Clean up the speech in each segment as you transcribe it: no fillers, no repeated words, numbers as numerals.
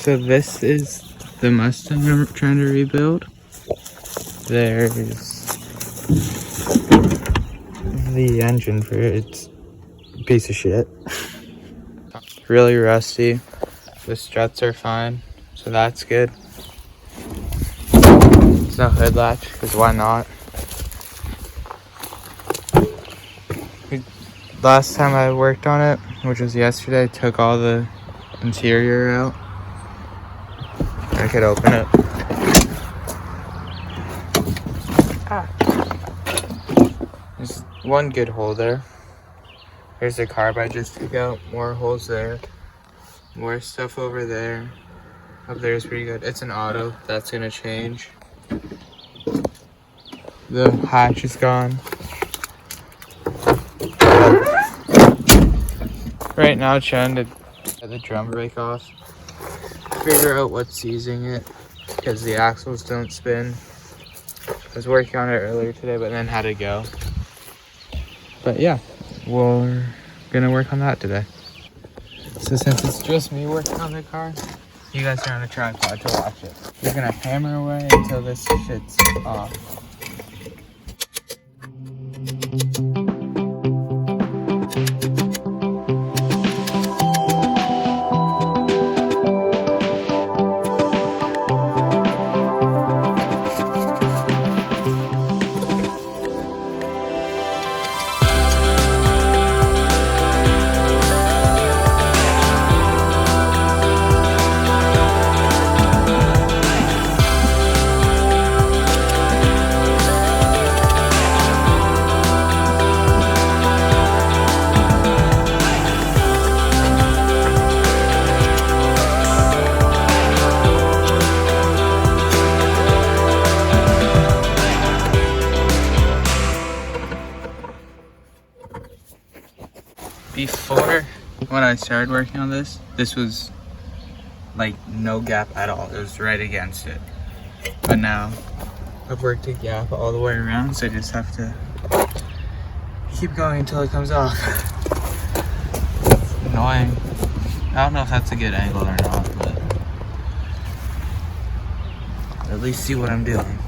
So this is the Mustang I'm trying to rebuild. There's the engine for it. It's a piece of shit. Really rusty. The struts are fine, so that's good. There's no hood latch, because why not? Last time I worked on it, which was yesterday, I took all the interior out. I could open it. There's one good hole there. There's the carb I just took out. More holes there. More stuff over there. Up there is pretty good. It's an auto. That's gonna change. The hatch is gone. Right now, trying to get the drum brake off. Figure out what's seizing it, because the axles don't spin. I was working on it earlier today, but then had to go. But yeah, we're gonna work on that today. So since it's just me working on the car, you guys are on a tripod to watch it. We're gonna hammer away until this shit's off. Before, when I started working on this was like no gap at all. It was right against it. But now I've worked a gap all the way around, so I just have to keep going until it comes off. It's annoying. I don't know if that's a good angle or not, but at least see what I'm doing.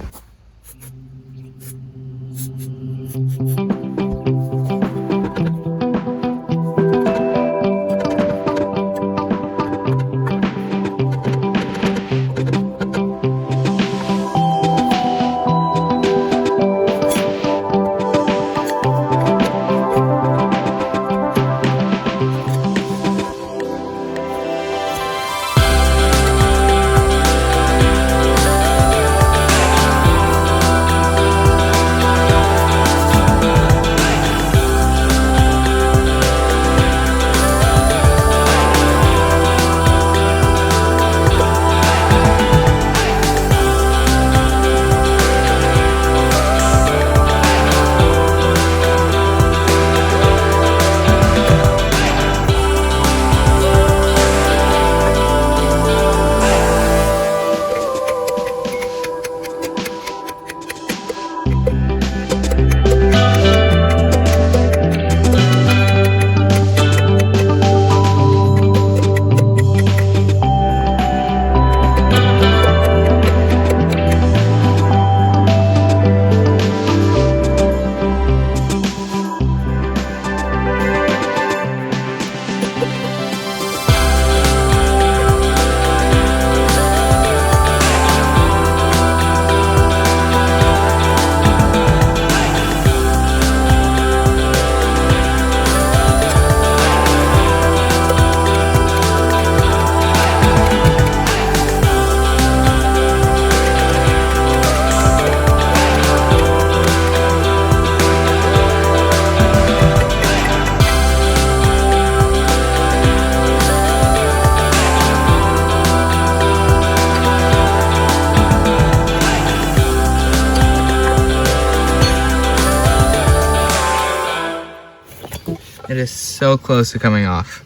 It is so close to coming off.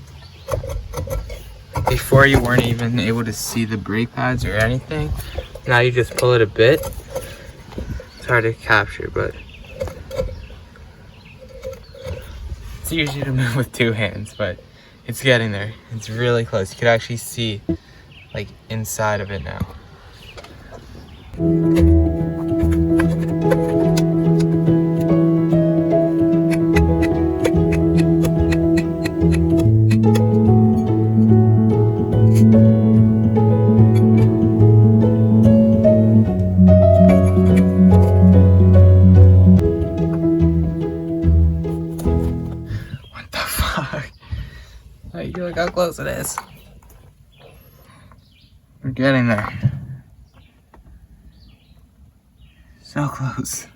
Before you weren't even able to see the brake pads or anything. Now you just pull it a bit. It's hard to capture, but it's easy to move with two hands, but it's getting there. It's really close. You could actually see like inside of it now. What the fuck? Like, look how close it is. We're getting there. So close.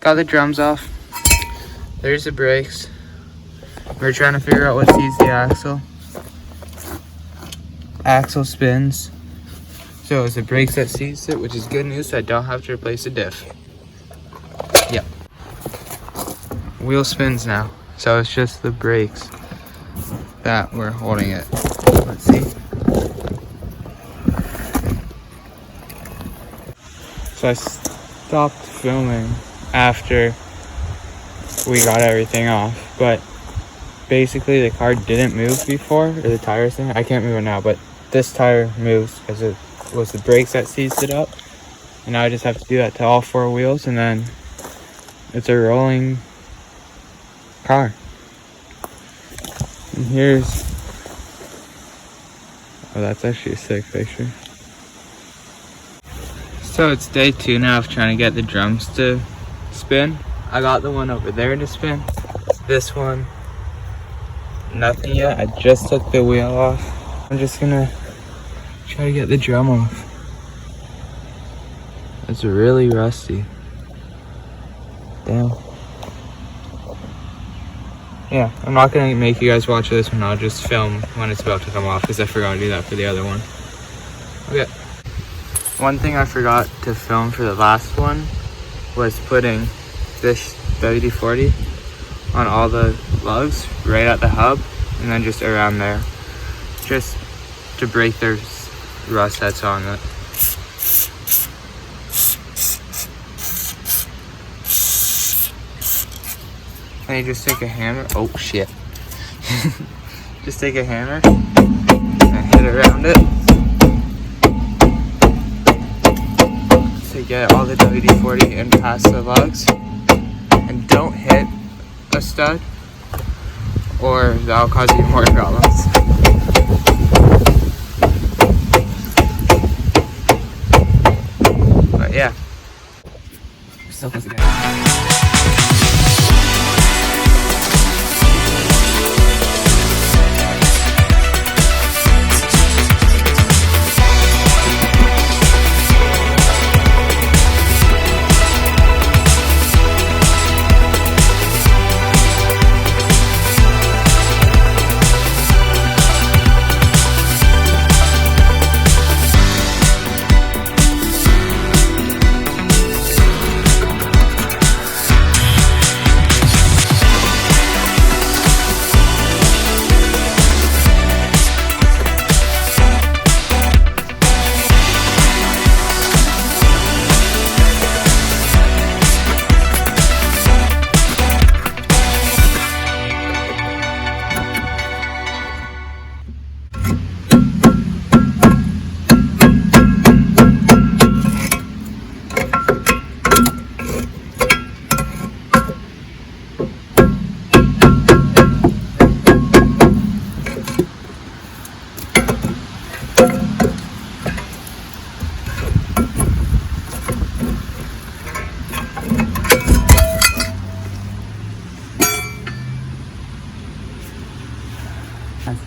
Got the drums off. There's the brakes. We're trying to figure out what sees the axle. Axle spins. So it's the brakes that sees it, which is good news, so I don't have to replace the diff. Yep. Wheel spins now. So it's just the brakes that we're holding it. Let's see. So I stopped filming after we got everything off, but basically the car didn't move before, or the tires thing. I can't move it now, but this tire moves because it was the brakes that seized it up, and now I just have to do that to all four wheels, and then it's a rolling car. And here's, oh, that's actually a sick picture. So it's day 2 now of trying to get the drums to spin. I got the one over there to spin. This one, nothing yet. I just took the wheel off. I'm just gonna try to get the drum off. It's really rusty. Damn. Yeah, I'm not gonna make you guys watch this one. I'll just film when it's about to come off because I forgot to do that for the other one. Okay. One thing I forgot to film for the last one was putting this WD-40 on all the lugs right at the hub and then just around there, just to break the rust that's on it. And you just take a hammer, oh shit. Just take a hammer and hit around it to get all the WD-40 in past the lugs. And don't hit a stud or that'll cause you more problems. But yeah, we're still close again.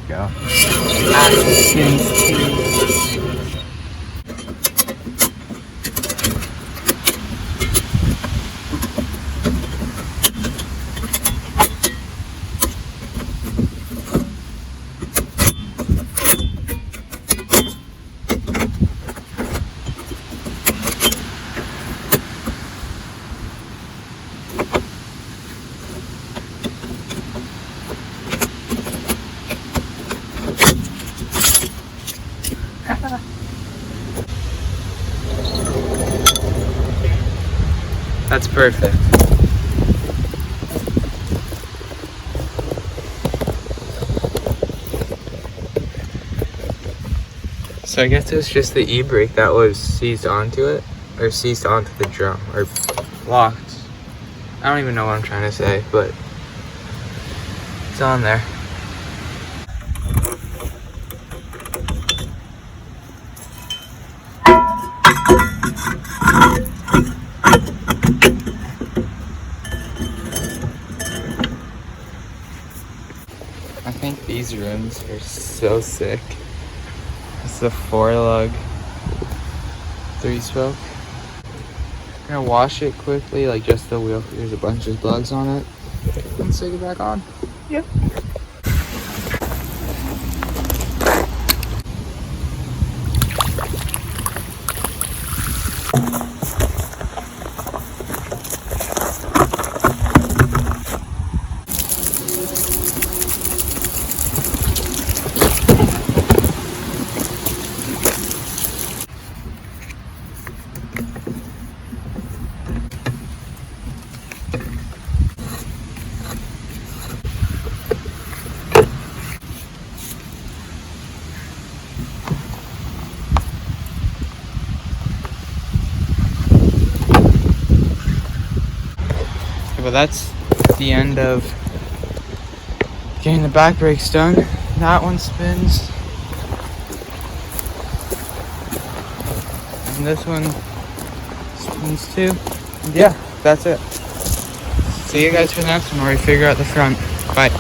Go. Axle spins too. That's perfect. So I guess it was just the e-brake that was seized onto it, or seized onto the drum, or locked. I don't even know what I'm trying to say, but it's on there. I think these rims are so sick. It's the 4-lug 3-spoke. I'm gonna wash it quickly, like just the wheel. There's a bunch of plugs on it. And stick it back on. Yep. But that's the end of getting the back brakes done. That one spins. And this one spins too. And yeah, that's it. See you guys for the next one where we figure out the front. Bye.